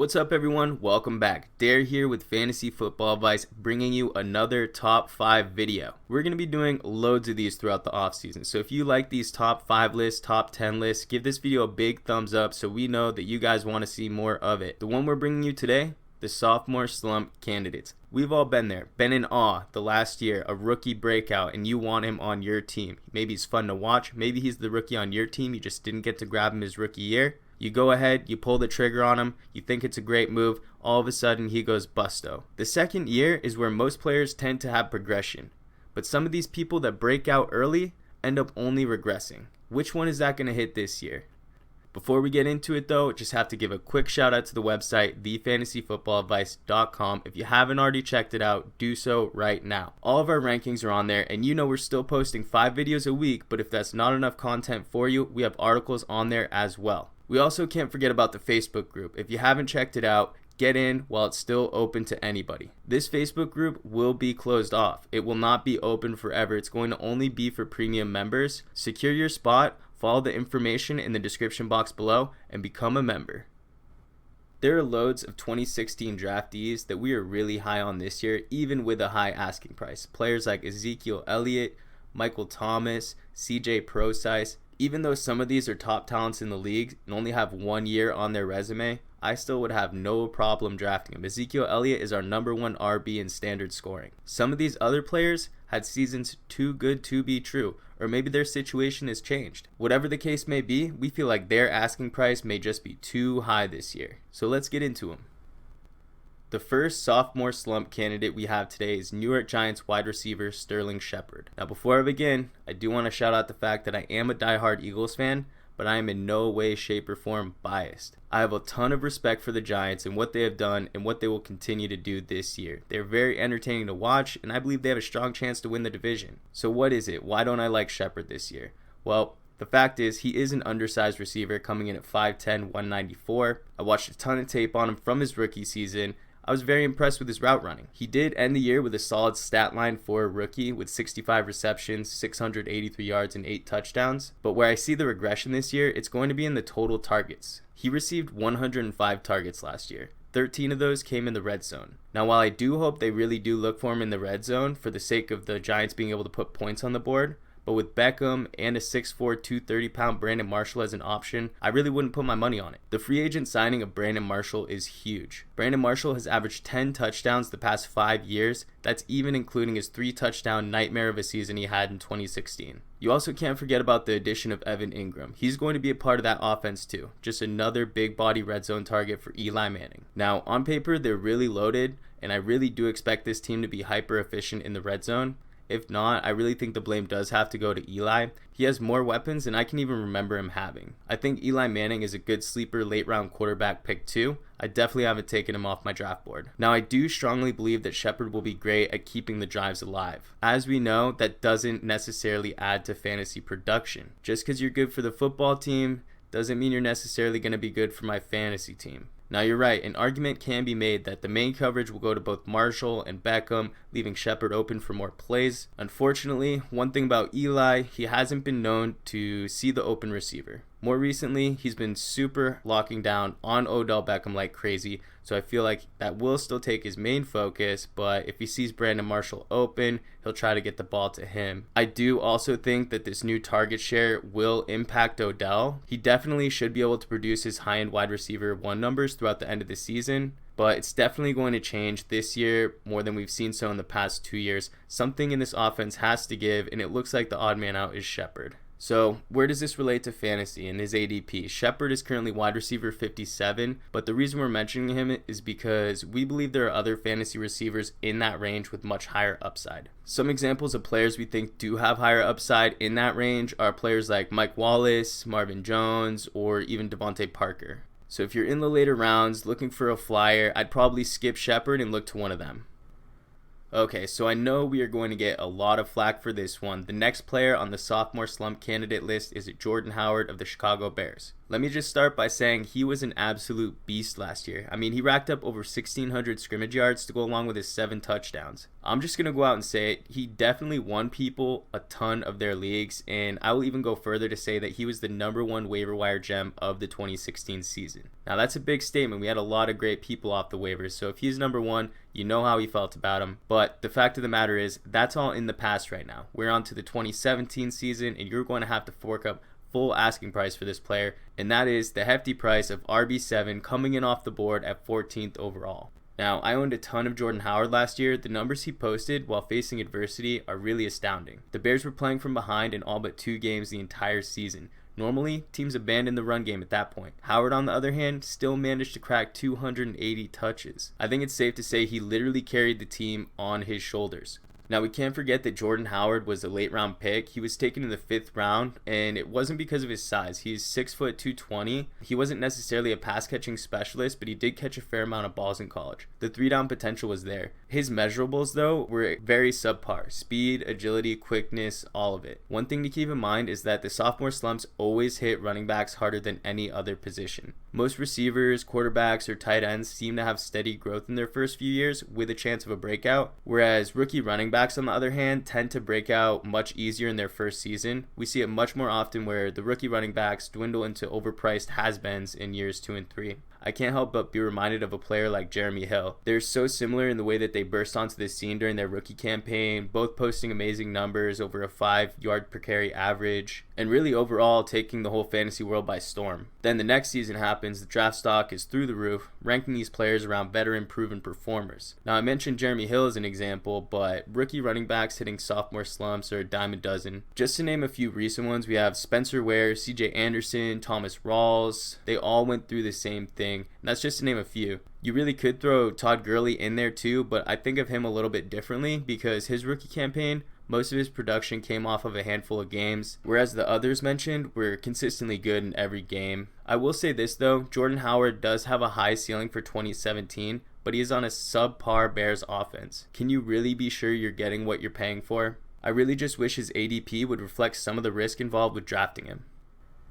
What's up, everyone? Welcome back. Dare here with Fantasy Football Advice, bringing you another top 5 video. We're going to be doing loads of these throughout the offseason, so if you like these top 5 lists, top 10 lists, give this video a big thumbs up so we know that you guys want to see more of it. The one we're bringing you today, the Sophomore Slump candidates. We've all been there, been in awe the last year, a rookie breakout, and you want him on your team. Maybe he's fun to watch, maybe he's the rookie on your team, you just didn't get to grab him his rookie year. You go ahead, you pull the trigger on him, you think it's a great move, all of a sudden he goes busto. The second year is where most players tend to have progression, but some of these people that break out early end up only regressing. Which one is that going to hit this year? Before we get into it though, just have to give a quick shout out to the website, thefantasyfootballadvice.com. If you haven't already checked it out, do so right now. All of our rankings are on there, and you know we're still posting 5 videos a week, but if that's not enough content for you, we have articles on there as well. We also can't forget about the Facebook group. If you haven't checked it out, get in while it's still open to anybody. This Facebook group will be closed off. It will not be open forever. It's going to only be for premium members. Secure your spot, follow the information in the description box below, and become a member. There are loads of 2016 draftees that we are really high on this year, even with a high asking price. Players like Ezekiel Elliott, Michael Thomas, CJ Prosise. Even though some of these are top talents in the league and only have 1 year on their resume, I still would have no problem drafting him. Ezekiel Elliott is our #1 RB in standard scoring. Some of these other players had seasons too good to be true, or maybe their situation has changed. Whatever the case may be, we feel like their asking price may just be too high this year. So let's get into them. The first sophomore slump candidate we have today is New York Giants wide receiver Sterling Shepard. Now before I begin, I do want to shout out the fact that I am a diehard Eagles fan, but I am in no way, shape, or form biased. I have a ton of respect for the Giants and what they have done and what they will continue to do this year. They're very entertaining to watch, and I believe they have a strong chance to win the division. So what is it? Why don't I like Shepard this year? Well, the fact is, he is an undersized receiver coming in at 5'10", 194. I watched a ton of tape on him from his rookie season. I was very impressed with his route running. He did end the year with a solid stat line for a rookie with 65 receptions, 683 yards, and 8 touchdowns. But where I see the regression this year, it's going to be in the total targets. He received 105 targets last year. 13 of those came in the red zone. Now, while I do hope they really do look for him in the red zone for the sake of the Giants being able to put points on the board, but with Beckham and a 6'4", 230-pound Brandon Marshall as an option, I really wouldn't put my money on it. The free agent signing of Brandon Marshall is huge. Brandon Marshall has averaged 10 touchdowns the past 5 years. That's even including his 3-touchdown nightmare of a season he had in 2016. You also can't forget about the addition of Evan Ingram. He's going to be a part of that offense too. Just another big body red zone target for Eli Manning. Now, on paper, they're really loaded, and I really do expect this team to be hyper efficient in the red zone. If not, I really think the blame does have to go to Eli. He has more weapons than I can even remember him having. I think Eli Manning is a good sleeper late round quarterback pick too. I definitely haven't taken him off my draft board. Now, I do strongly believe that Shepard will be great at keeping the drives alive. As we know, that doesn't necessarily add to fantasy production. Just because you're good for the football team doesn't mean you're necessarily going to be good for my fantasy team. Now, you're right, an argument can be made that the main coverage will go to both Marshall and Beckham, leaving Shepard open for more plays. Unfortunately, one thing about Eli, he hasn't been known to see the open receiver. More recently, he's been super locking down on Odell Beckham like crazy, so I feel like that will still take his main focus, but if he sees Brandon Marshall open, he'll try to get the ball to him. I do also think that this new target share will impact Odell. He definitely should be able to produce his high-end wide receiver 1 numbers throughout the end of the season, but it's definitely going to change this year more than we've seen so in the past 2 years. Something in this offense has to give, and it looks like the odd man out is Shepard. So where does this relate to fantasy and his ADP? Shepard is currently wide receiver 57, but the reason we're mentioning him is because we believe there are other fantasy receivers in that range with much higher upside. Some examples of players we think do have higher upside in that range are players like Mike Wallace, Marvin Jones, or even Devontae Parker. So if you're in the later rounds looking for a flyer, I'd probably skip Shepard and look to one of them. Okay, so I know we are going to get a lot of flack for this one. The next player on the sophomore slump candidate list is Jordan Howard of the Chicago Bears. Let me just start by saying he was an absolute beast last year. I mean, he racked up over 1,600 scrimmage yards to go along with his 7 touchdowns. I'm just going to go out and say it. He definitely won people a ton of their leagues, and I will even go further to say that he was the #1 waiver wire gem of the 2016 season. Now, that's a big statement. We had a lot of great people off the waivers, so if he's #1, you know how he felt about him. But the fact of the matter is, that's all in the past right now. We're on to the 2017 season, and you're going to have to fork up full asking price for this player, and that is the hefty price of RB7 coming in off the board at 14th overall. Now, I owned a ton of Jordan Howard last year. The numbers he posted while facing adversity are really astounding. The Bears were playing from behind in all but 2 games the entire season. Normally, teams abandon the run game at that point. Howard, on the other hand, still managed to crack 280 touches. I think it's safe to say he literally carried the team on his shoulders. Now, we can't forget that Jordan Howard was a late round pick. He was taken in the 5th round, and it wasn't because of his size. He's 6', 220. He wasn't necessarily a pass catching specialist, but he did catch a fair amount of balls in college. The 3-down potential was there. His measurables, though, were very subpar. Speed, agility, quickness, all of it. One thing to keep in mind is that the sophomore slumps always hit running backs harder than any other position. Most receivers, quarterbacks, or tight ends seem to have steady growth in their first few years with a chance of a breakout, whereas rookie running backs, on the other hand, tend to break out much easier in their first season. We see it much more often where the rookie running backs dwindle into overpriced has-beens in years 2 and 3. I can't help but be reminded of a player like Jeremy Hill. They're so similar in the way that they burst onto the scene during their rookie campaign, both posting amazing numbers over a 5-yard per carry average, and really overall taking the whole fantasy world by storm. Then the next season happens, the draft stock is through the roof, ranking these players around veteran proven performers. Now, I mentioned Jeremy Hill as an example, but rookie running backs hitting sophomore slumps are a dime a dozen. Just to name a few recent ones, we have Spencer Ware, CJ Anderson, Thomas Rawls. They all went through the same thing. And that's just to name a few. You really could throw Todd Gurley in there too, but I think of him a little bit differently because his rookie campaign, most of his production came off of a handful of games, whereas the others mentioned were consistently good in every game. I will say this though, Jordan Howard does have a high ceiling for 2017, but he is on a subpar Bears offense. Can you really be sure you're getting what you're paying for? I really just wish his ADP would reflect some of the risk involved with drafting him.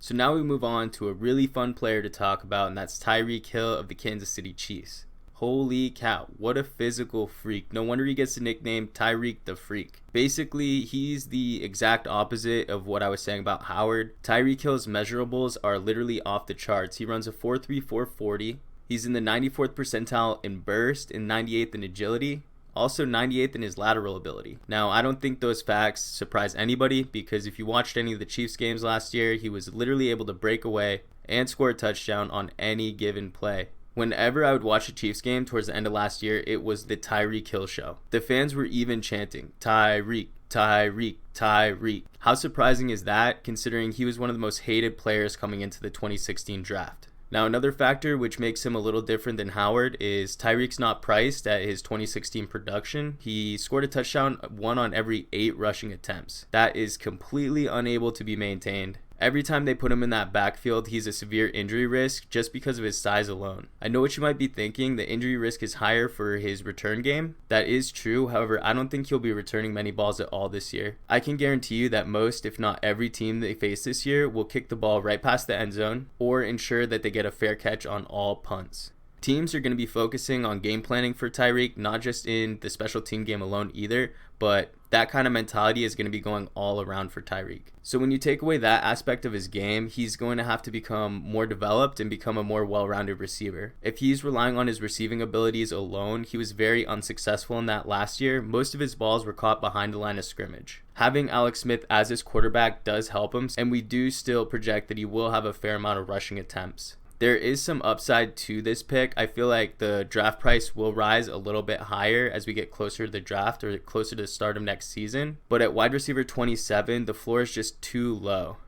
So now we move on to a really fun player to talk about, and that's Tyreek Hill of the Kansas City Chiefs. Holy cow, what a physical freak. No wonder he gets the nickname Tyreek the Freak. Basically, he's the exact opposite of what I was saying about Howard. Tyreek Hill's measurables are literally off the charts. He runs a 4.3 4.40. He's in the 94th percentile in burst and 98th in agility. Also 98th in his lateral ability. Now, I don't think those facts surprise anybody because if you watched any of the Chiefs games last year, he was literally able to break away and score a touchdown on any given play. Whenever I would watch a Chiefs game towards the end of last year, it was the Tyreek Hill show. The fans were even chanting, Tyreek, Tyreek, Tyreek. How surprising is that considering he was one of the most hated players coming into the 2016 draft? Now, another factor which makes him a little different than Howard is Tyreek's not priced at his 2016 production. He scored a touchdown 1 on every 8 rushing attempts. That is completely unable to be maintained. Every time they put him in that backfield, he's a severe injury risk just because of his size alone. I know what you might be thinking, the injury risk is higher for his return game. That is true, however, I don't think he'll be returning many balls at all this year. I can guarantee you that most, if not every team they face this year will kick the ball right past the end zone or ensure that they get a fair catch on all punts. Teams are going to be focusing on game planning for Tyreek, not just in the special team game alone either, but that kind of mentality is going to be going all around for Tyreek. So when you take away that aspect of his game, he's going to have to become more developed and become a more well-rounded receiver. If he's relying on his receiving abilities alone, he was very unsuccessful in that last year. Most of his balls were caught behind the line of scrimmage. Having Alex Smith as his quarterback does help him, and we do still project that he will have a fair amount of rushing attempts. There is some upside to this pick. I feel like the draft price will rise a little bit higher as we get closer to the draft or closer to the start of next season. But at wide receiver 27, the floor is just too low.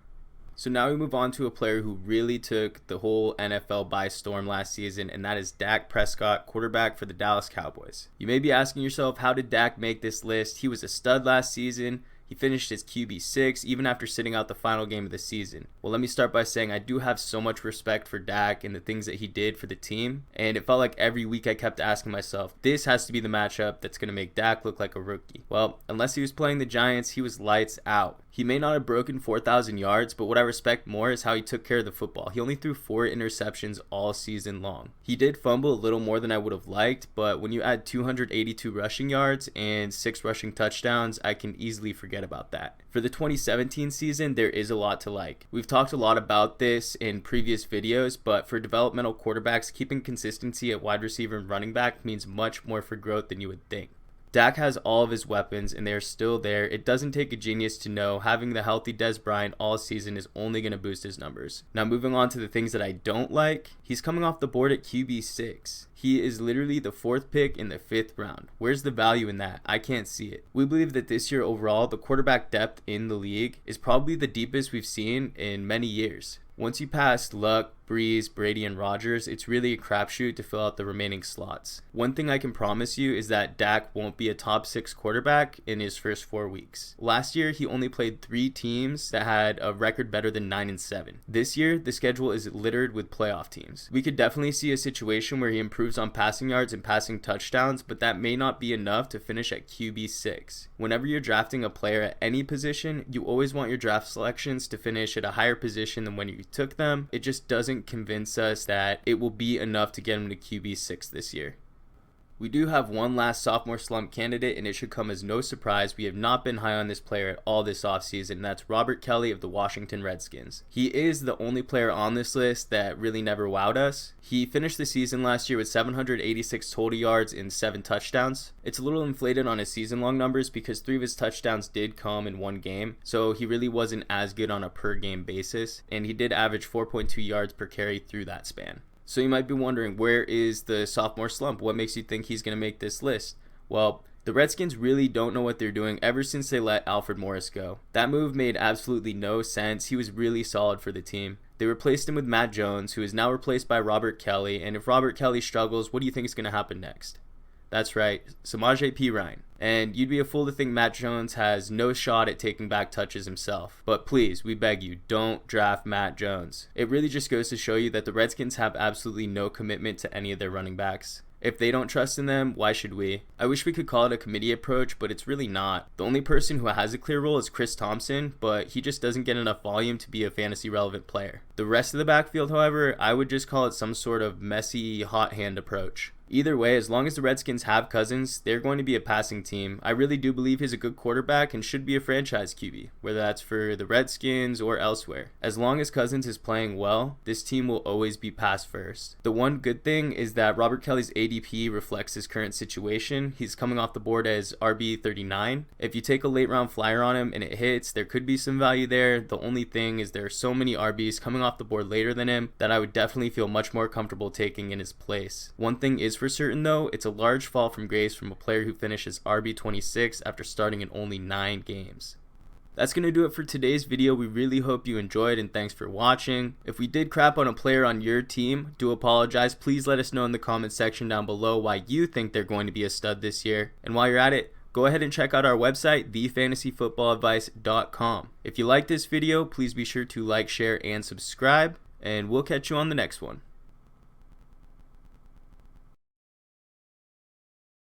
So now we move on to a player who really took the whole NFL by storm last season, and that is Dak Prescott, quarterback for the Dallas Cowboys. You may be asking yourself, how did Dak make this list? He was a stud last season. He finished as QB6 even after sitting out the final game of the season. Well, let me start by saying I do have so much respect for Dak and the things that he did for the team, and it felt like every week I kept asking myself, this has to be the matchup that's going to make Dak look like a rookie. Well, unless he was playing the Giants, he was lights out. He may not have broken 4,000 yards, but what I respect more is how he took care of the football. He only threw 4 interceptions all season long. He did fumble a little more than I would have liked, but when you add 282 rushing yards and 6 rushing touchdowns, I can easily forget about that. For the 2017 season, there is a lot to like. We've talked a lot about this in previous videos, but for developmental quarterbacks, keeping consistency at wide receiver and running back means much more for growth than you would think. Dak has all of his weapons and they're still there. It doesn't take a genius to know having the healthy Dez Bryant all season is only going to boost his numbers. Now moving on to the things that I don't like, he's coming off the board at QB6. He is literally the 4th pick in the 5th round. Where's the value in that? I can't see it. We believe that this year overall, the quarterback depth in the league is probably the deepest we've seen in many years. Once you pass Luck, Breeze, Brady, and Rodgers, it's really a crapshoot to fill out the remaining slots. One thing I can promise you is that Dak won't be a top 6 quarterback in his first 4 weeks. Last year, he only played 3 teams that had a record better than 9-7. This year, the schedule is littered with playoff teams. We could definitely see a situation where he improves on passing yards and passing touchdowns, but that may not be enough to finish at QB6. Whenever you're drafting a player at any position, you always want your draft selections to finish at a higher position than when you took them. It just doesn't convince us that it will be enough to get him to QB6 this year. We do have one last sophomore slump candidate, and it should come as no surprise. We have not been high on this player at all this offseason, and that's Robert Kelley of the Washington Redskins. He is the only player on this list that really never wowed us. He finished the season last year with 786 total yards and 7 touchdowns. It's a little inflated on his season-long numbers because 3 of his touchdowns did come in one game, so he really wasn't as good on a per-game basis, and he did average 4.2 yards per carry through that span. So you might be wondering, where is the sophomore slump? What makes you think he's going to make this list? Well, the Redskins really don't know what they're doing ever since they let Alfred Morris go. That move made absolutely no sense. He was really solid for the team. They replaced him with Matt Jones, who is now replaced by Robert Kelley, and if Robert Kelley struggles, what do you think is going to happen next? That's right, Samaje Perine. And you'd be a fool to think Matt Jones has no shot at taking back touches himself. But please, we beg you, don't draft Matt Jones. It really just goes to show you that the Redskins have absolutely no commitment to any of their running backs. If they don't trust in them, why should we? I wish we could call it a committee approach, but it's really not. The only person who has a clear role is Chris Thompson, but he just doesn't get enough volume to be a fantasy relevant player. The rest of the backfield, however, I would just call it some sort of messy, hot hand approach. Either way, as long as the Redskins have Cousins, they're going to be a passing team. I really do believe he's a good quarterback and should be a franchise QB, whether that's for the Redskins or elsewhere. As long as Cousins is playing well, this team will always be pass first. The one good thing is that Robert Kelley's ADP reflects his current situation. He's coming off the board as RB39. If you take a late round flyer on him and it hits, there could be some value there. The only thing is there are so many RBs coming off the board later than him that I would definitely feel much more comfortable taking in his place. One thing is for certain though, it's a large fall from grace from a player who finishes RB26 after starting in only 9 games. That's going to do it for today's video. We really hope you enjoyed and thanks for watching. If we did crap on a player on your team, do apologize. Please let us know in the comment section down below why you think they're going to be a stud this year. And while you're at it, go ahead and check out our website, thefantasyfootballadvice.com. If you like this video, please be sure to like, share, and subscribe, and we'll catch you on the next one.